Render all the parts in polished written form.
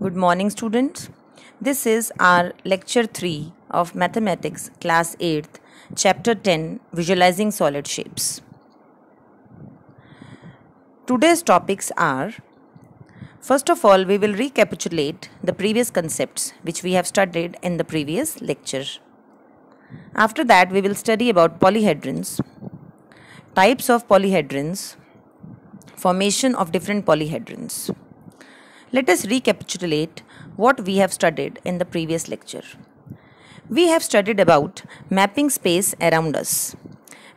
Good morning, students. This is our lecture 3 of Mathematics, class 8th, chapter 10, Visualizing Solid Shapes. Today's topics are, first of all, we will recapitulate the previous concepts which we have studied in the previous lecture. After that, we will study about polyhedrons, types of polyhedrons, formation of different polyhedrons. Let us recapitulate what we have studied in the previous lecture. We have studied about mapping space around us.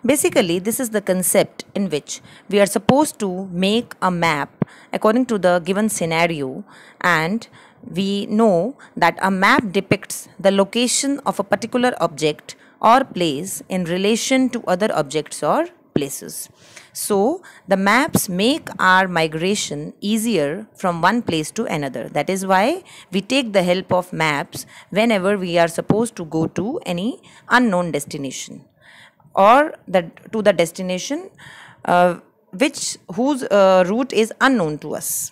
Basically, this is the concept in which we are supposed to make a map according to the given scenario, and we know that a map depicts the location of a particular object or place in relation to other objects or places. So, the maps make our migration easier from one place to another. That is why we take the help of maps whenever we are supposed to go to any unknown destination or to the destination whose route is unknown to us.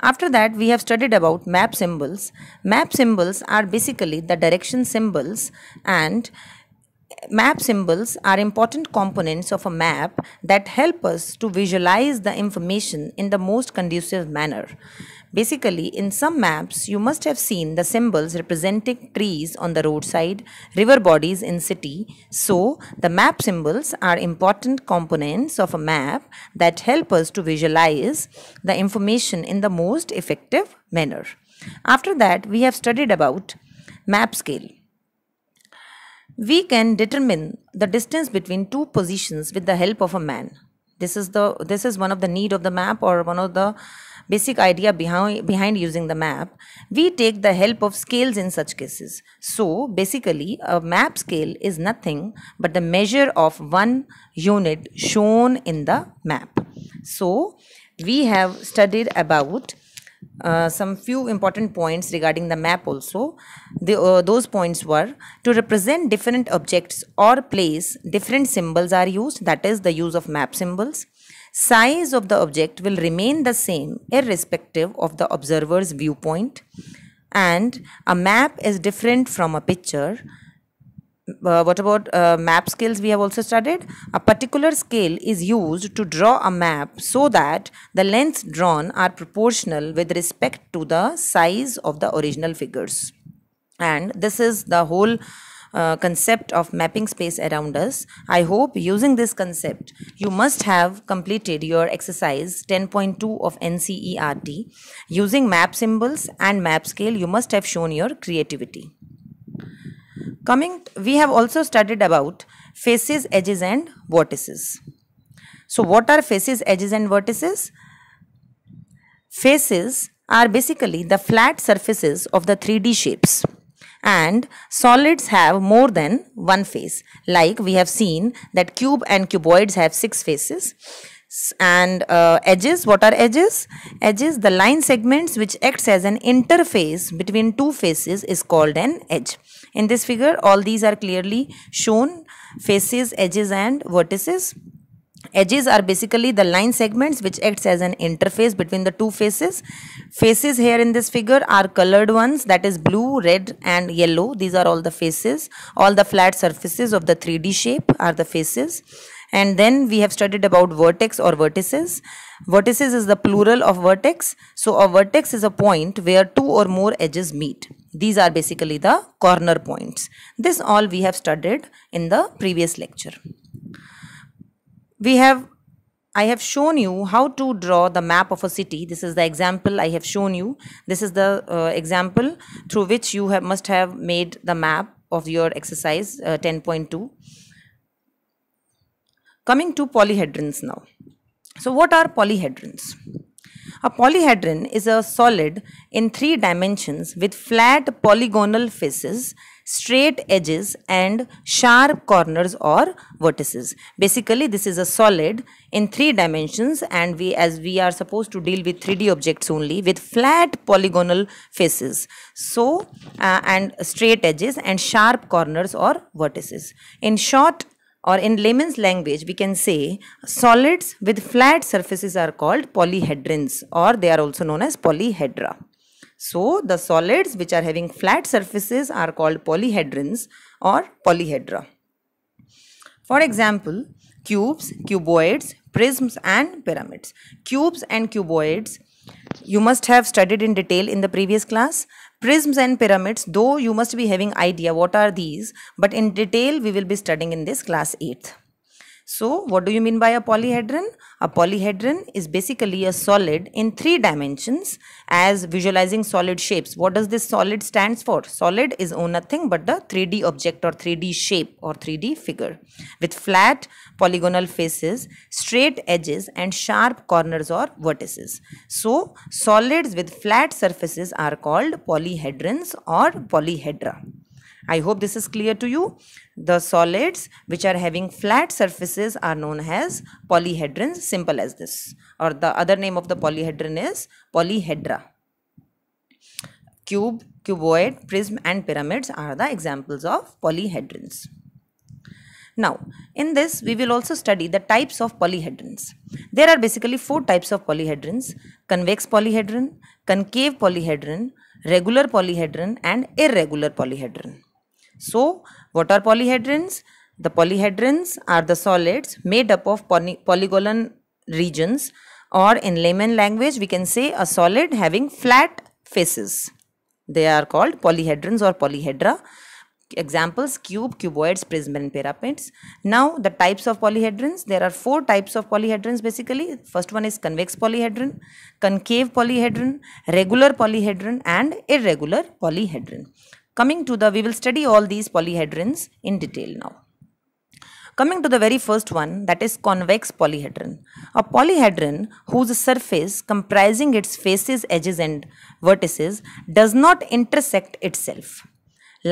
After that, we have studied about map symbols. Map symbols are basically the direction symbols, and map symbols are important components of a map that help us to visualize the information in the most conducive manner. Basically, in some maps, you must have seen the symbols representing trees on the roadside, river bodies in city. So, the map symbols are important components of a map that help us to visualize the information in the most effective manner. After that, we have studied about map scale. We can determine the distance between two positions with the help of a man. This is one of the need of the map, or one of the basic idea behind using the map. We take the help of scales in such cases. So basically, a map scale is nothing but the measure of one unit shown in the map. So we have studied about some few important points regarding the map also. Those points were, to represent different objects or place, different symbols are used, that is the use of map symbols. Size of the object will remain the same irrespective of the observer's viewpoint, and a map is different from a picture. What about map scales? We have also studied. A particular scale is used to draw a map so that the lengths drawn are proportional with respect to the size of the original figures. And this is the whole concept of mapping space around us. I hope using this concept, you must have completed your exercise 10.2 of NCERT. Using map symbols and map scale, you must have shown your creativity. We have also studied about faces, edges and vertices. So what are faces, edges and vertices? Faces are basically the flat surfaces of the 3D shapes, and solids have more than one face. Like we have seen that cube and cuboids have 6 faces. And edges, what are edges? Edges, the line segments which acts as an interface between two faces, is called an edge. In this figure, all these are clearly shown: faces, edges and vertices. Edges are basically the line segments which acts as an interface between the two faces. Faces here in this figure are colored ones, that is blue, red and yellow. These are all the faces. All the flat surfaces of the 3D shape are the faces. And then we have studied about vertex or vertices. Vertices is the plural of vertex. So a vertex is a point where two or more edges meet. These are basically the corner points. This all we have studied in the previous lecture. I have shown you how to draw the map of a city. This is the example I have shown you. This is the example through which you must have made the map of your exercise 10.2. Coming to polyhedrons now. So what are polyhedrons? A polyhedron is a solid in 3 dimensions with flat polygonal faces, straight edges and sharp corners or vertices. Basically, this is a solid in 3 dimensions, and as we are supposed to deal with 3D objects only, with flat polygonal faces, so and straight edges and sharp corners or vertices. In short, or in layman's language we can say solids with flat surfaces are called polyhedrons, or they are also known as polyhedra. So the solids which are having flat surfaces are called polyhedrons or polyhedra. For example, cubes, cuboids, prisms and pyramids. Cubes and cuboids you must have studied in detail in the previous class. Prisms and pyramids, though you must be having idea what are these, but in detail we will be studying in this class 8th. So what do you mean by a polyhedron? A polyhedron is basically a solid in 3 dimensions, as visualizing solid shapes. What does this solid stands for? Solid is nothing but the 3D object or 3D shape or 3D figure with flat polygonal faces, straight edges and sharp corners or vertices. So solids with flat surfaces are called polyhedrons or polyhedra. I hope this is clear to you. The solids which are having flat surfaces are known as polyhedrons, simple as this. Or the other name of the polyhedron is polyhedra. Cube, cuboid, prism and pyramids are the examples of polyhedrons. Now, in this we will also study the types of polyhedrons. There are basically 4 types of polyhedrons: convex polyhedron, concave polyhedron, regular polyhedron and irregular polyhedron. So, what are polyhedrons? The polyhedrons are the solids made up of polygonal regions, or in layman language we can say a solid having flat faces. They are called polyhedrons or polyhedra. Examples: cube, cuboids, prism and pyramids. Now the types of polyhedrons. There are 4 types of polyhedrons basically. First one is convex polyhedron, concave polyhedron, regular polyhedron and irregular polyhedron. Coming to we will study all these polyhedrons in detail now. Coming to the very first one, that is convex polyhedron. A polyhedron whose surface comprising its faces, edges and vertices does not intersect itself.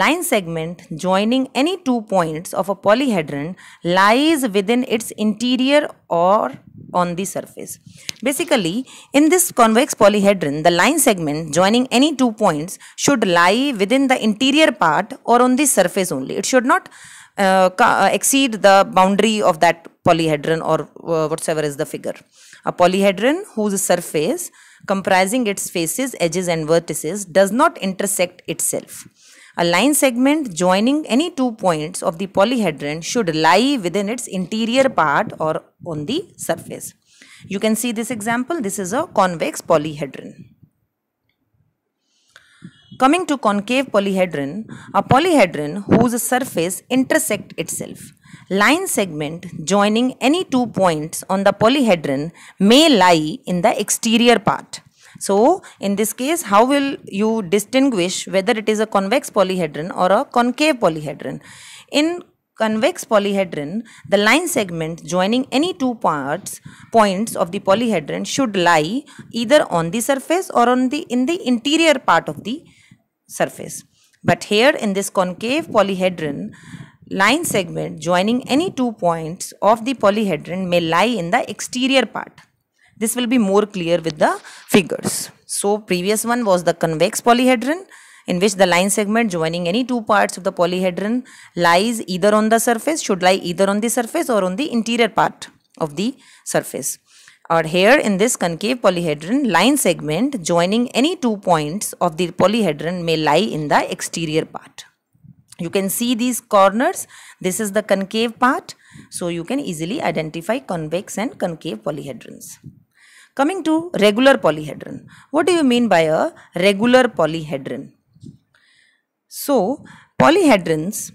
Line segment joining any 2 points of a polyhedron lies within its interior or on the surface. Basically, in this convex polyhedron, the line segment joining any 2 points should lie within the interior part or on the surface only. It should not exceed the boundary of that polyhedron or whatsoever is the figure. A polyhedron whose surface comprising its faces, edges and vertices does not intersect itself. A line segment joining any 2 points of the polyhedron should lie within its interior part or on the surface. You can see this example. This is a convex polyhedron. Coming to concave polyhedron, a polyhedron whose surface intersect itself. Line segment joining any 2 points on the polyhedron may lie in the exterior part. So, in this case, how will you distinguish whether it is a convex polyhedron or a concave polyhedron? In convex polyhedron, the line segment joining any 2 points of the polyhedron should lie either on the surface or in the interior part of the surface. But here in this concave polyhedron, line segment joining any 2 points of the polyhedron may lie in the exterior part. This will be more clear with the figures. So, previous one was the convex polyhedron, in which the line segment joining any 2 parts of the polyhedron lies either on the surface, should lie either on the surface or on the interior part of the surface. Or here in this concave polyhedron, line segment joining any 2 points of the polyhedron may lie in the exterior part. You can see these corners. This is the concave part. So, you can easily identify convex and concave polyhedrons. Coming to regular polyhedron. What do you mean by a regular polyhedron? So, polyhedrons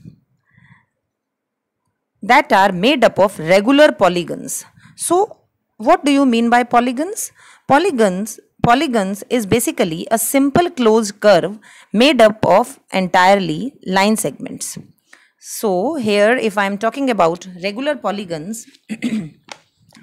that are made up of regular polygons. So, what do you mean by polygons? Polygons is basically a simple closed curve made up of entirely line segments. So, here if I am talking about regular polygons,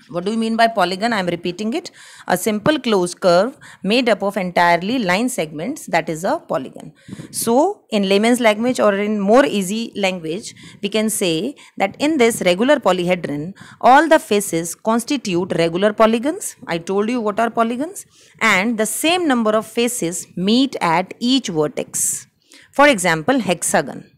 what do you mean by polygon? I am repeating it. A simple closed curve made up of entirely line segments, that is a polygon. So, in layman's language or in more easy language, we can say that in this regular polyhedron, all the faces constitute regular polygons. I told you what are polygons. And the same number of faces meet at each vertex. For example, hexagon.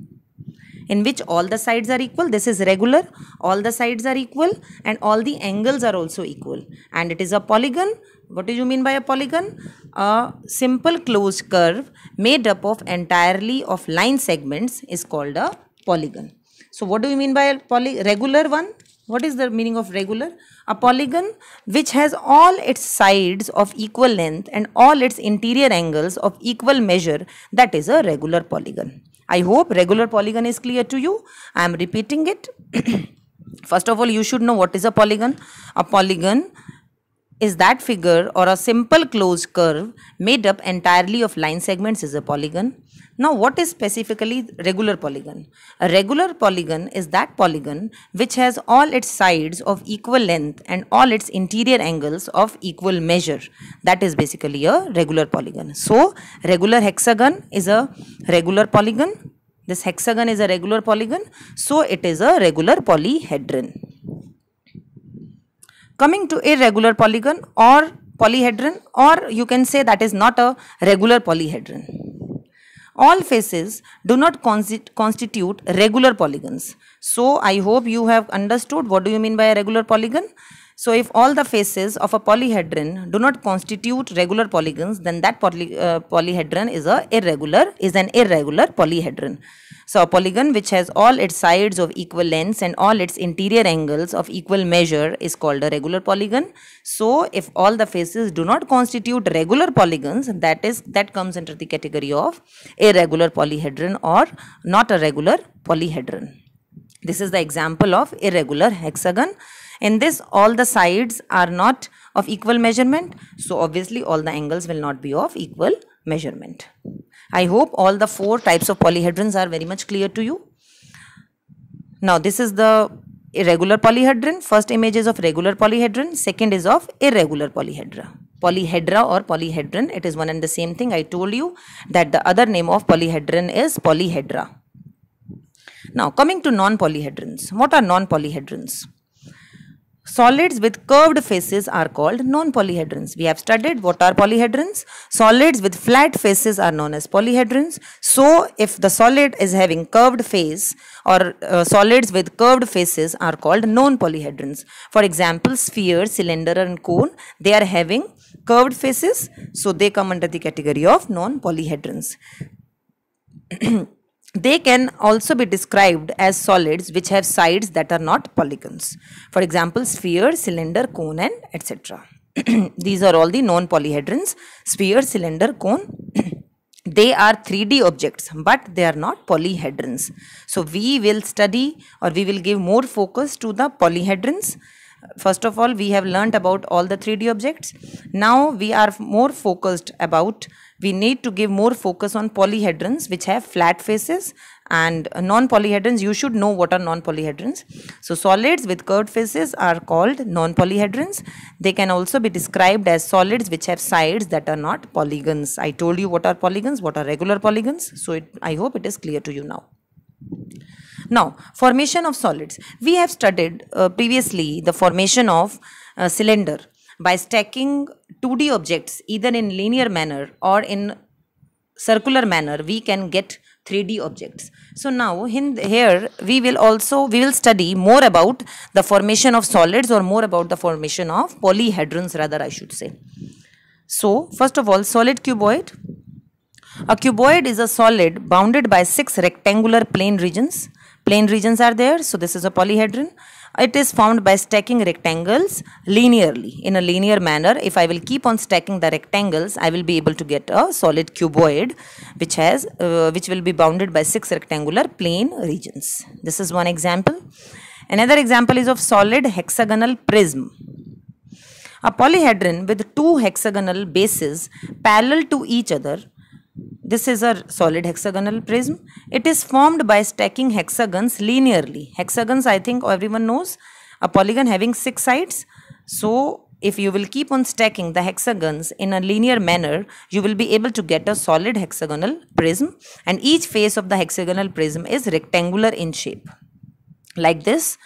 in which all the sides are equal. This is regular, all the sides are equal and all the angles are also equal, and it is a polygon. What do you mean by a polygon? A simple closed curve made up of entirely of line segments is called a polygon. So what do you mean by a regular one? What is the meaning of regular? A polygon which has all its sides of equal length and all its interior angles of equal measure, that is a regular polygon. I hope regular polygon is clear to you. I am repeating it. First of all, you should know what is a polygon. A polygon is that figure or a simple closed curve made up entirely of line segments is a polygon. Now, what is specifically regular polygon? A regular polygon is that polygon which has all its sides of equal length and all its interior angles of equal measure. That is basically a regular polygon. So, regular hexagon is a regular polygon. This hexagon is a regular polygon. So, it is a regular polyhedron. Coming to irregular polygon or polyhedron, or you can say that is not a regular polyhedron. All faces do not constitute regular polygons. So, I hope you have understood what do you mean by a regular polygon. So, if all the faces of a polyhedron do not constitute regular polygons, then that polyhedron is an irregular polyhedron. So, a polygon which has all its sides of equal lengths and all its interior angles of equal measure is called a regular polygon. So, if all the faces do not constitute regular polygons, that comes under the category of irregular polyhedron or not a regular polyhedron. This is the example of irregular hexagon. In this, all the sides are not of equal measurement. So, obviously, all the angles will not be of equal measurement. I hope all the 4 types of polyhedrons are very much clear to you. Now, this is the irregular polyhedron. First image is of regular polyhedron. Second is of irregular polyhedra. Polyhedra or polyhedron, it is one and the same thing. I told you that the other name of polyhedron is polyhedra. Now, coming to non-polyhedrons. What are non-polyhedrons? Solids with curved faces are called non-polyhedrons. We have studied what are polyhedrons. Solids with flat faces are known as polyhedrons. So, if the solid is having curved face or solids with curved faces are called non-polyhedrons. For example, sphere, cylinder and cone, they are having curved faces. So, they come under the category of non-polyhedrons. They can also be described as solids which have sides that are not polygons. For example, sphere, cylinder, cone and etc. These are all the non-polyhedrons. Sphere, cylinder, cone. They are 3D objects, but they are not polyhedrons. So, we will study or we will give more focus to the polyhedrons. First of all, we have learnt about all the 3D objects. Now, we are more focused about, we need to give more focus on polyhedrons which have flat faces, and non-polyhedrons, you should know what are non-polyhedrons. So, solids with curved faces are called non-polyhedrons. They can also be described as solids which have sides that are not polygons. I told you what are polygons, what are regular polygons. So, I hope it is clear to you now. Now, formation of solids. We have studied previously the formation of cylinder by stacking 2D objects either in linear manner or in circular manner. We can get 3D objects. So, now here we will study more about the formation of solids or more about the formation of polyhedrons rather I should say. So, first of all, solid cuboid. A cuboid is a solid bounded by 6 rectangular plane regions. Plane regions are there, so this is a polyhedron. It is formed by stacking rectangles linearly in a linear manner. If I will keep on stacking the rectangles, I will be able to get a solid cuboid which will be bounded by 6 rectangular plane regions. This is one example. Another example is of solid hexagonal prism. A polyhedron with 2 hexagonal bases parallel to each other. This is a solid hexagonal prism. It is formed by stacking hexagons linearly. Hexagons, I think everyone knows, a polygon having 6 sides. So, if you will keep on stacking the hexagons in a linear manner, you will be able to get a solid hexagonal prism, and each face of the hexagonal prism is rectangular in shape. Like this,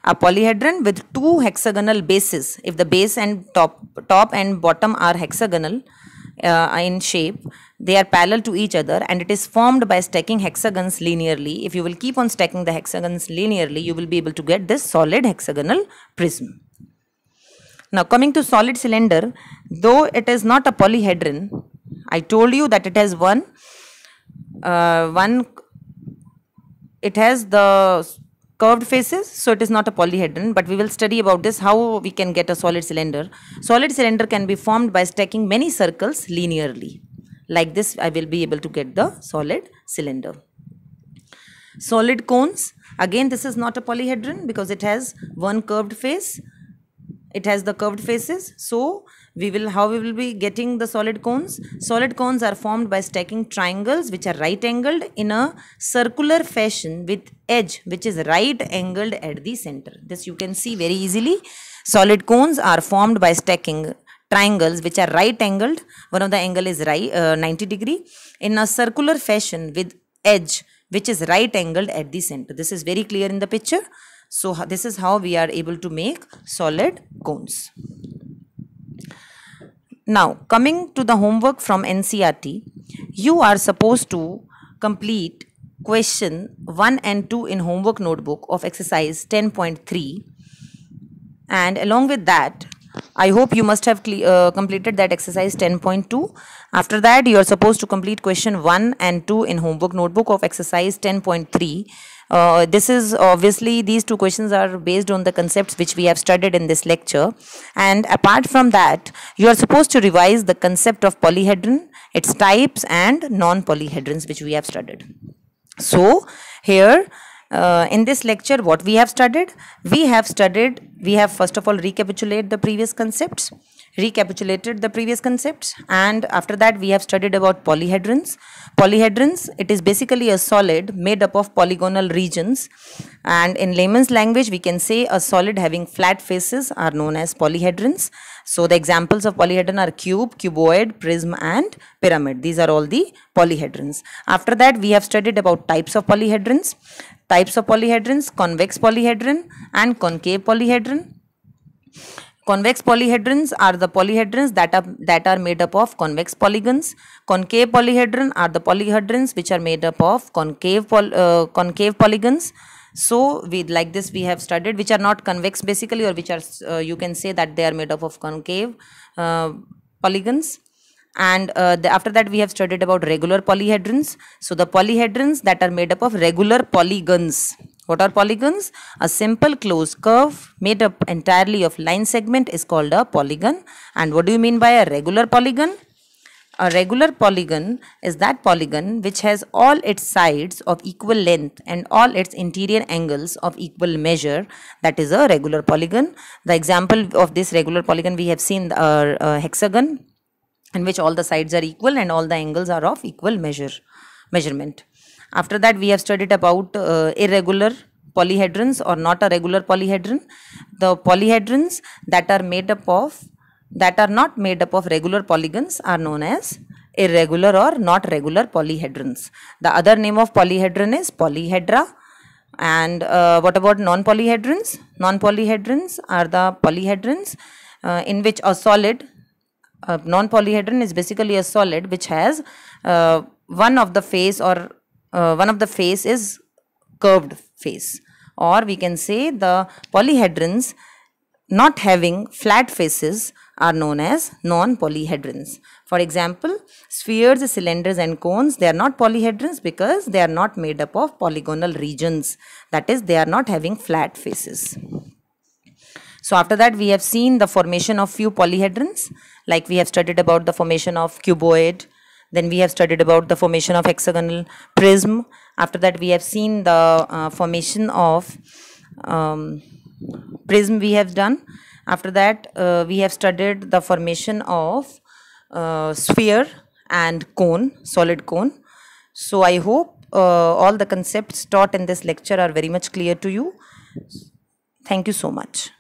a polyhedron with 2 hexagonal bases, if the base and top and bottom are hexagonal in shape, They are parallel to each other and it is formed by stacking hexagons linearly. If you will keep on stacking the hexagons linearly, you will be able to get this solid hexagonal prism. Now coming to solid cylinder, though it is not a polyhedron, I told you that it has it has the curved faces, so it is not a polyhedron, but we will study about this, how we can get a solid cylinder. Solid cylinder can be formed by stacking many circles linearly. Like this, I will be able to get the solid cylinder. Solid cones, again this is not a polyhedron because it has one curved face. It has the curved faces. So how we will be getting the solid cones? Solid cones are formed by stacking triangles which are right angled in a circular fashion with edge which is right angled at the center. This you can see very easily. Solid cones are formed by stacking triangles which are right angled. One of the angle is 90 degree in a circular fashion with edge which is right angled at the center. This is very clear in the picture. So this is how we are able to make solid cones. Now coming to the homework from NCERT, you are supposed to complete question 1 and 2 in homework notebook of exercise 10.3, and along with that I hope you must have completed that exercise 10.2. After that you are supposed to complete question 1 and 2 in homework notebook of exercise 10.3. This is obviously, these two questions are based on the concepts which we have studied in this lecture, and apart from that you are supposed to revise the concept of polyhedron, its types and non-polyhedrons which we have studied. So here in this lecture what we have studied, we have first of all recapitulated the previous concepts, and after that we have studied about polyhedrons. Polyhedrons, it is basically a solid made up of polygonal regions, and in layman's language we can say a solid having flat faces are known as polyhedrons. So the examples of polyhedron are cube, cuboid, prism and pyramid. These are all the polyhedrons. After that we have studied about types of polyhedrons. Convex polyhedron and concave polyhedron. Convex polyhedrons are the polyhedrons that are made up of convex polygons. Concave polyhedron are the polyhedrons which are made up of concave polygons. So we have studied which are not convex basically, or which are you can say that they are made up of concave polygons. And after that we have studied about regular polyhedrons. So the polyhedrons that are made up of regular polygons. What are polygons? A simple closed curve made up entirely of line segment is called a polygon. And what do you mean by a regular polygon? A regular polygon is that polygon which has all its sides of equal length and all its interior angles of equal measure. That is a regular polygon. The example of this regular polygon we have seen a hexagon, in which all the sides are equal and all the angles are of equal measurement. After that we have studied about irregular polyhedrons or not a regular polyhedron. The polyhedrons that are not made up of regular polygons are known as irregular or not regular polyhedrons. The other name of polyhedron is polyhedra. And what about non-polyhedrons? Non-polyhedrons are the polyhedrons in which a solid, non-polyhedron is basically a solid which has one of the face is curved face, or we can say the polyhedrons not having flat faces are known as non-polyhedrons. For example, spheres, cylinders and cones, they are not polyhedrons because they are not made up of polygonal regions. That is, they are not having flat faces. So after that we have seen the formation of few polyhedrons, like we have studied about the formation of cuboid. Then we have studied about the formation of hexagonal prism. After that we have seen the formation of prism we have done. After that we have studied the formation of sphere and cone, solid cone. So I hope all the concepts taught in this lecture are very much clear to you. Thank you so much.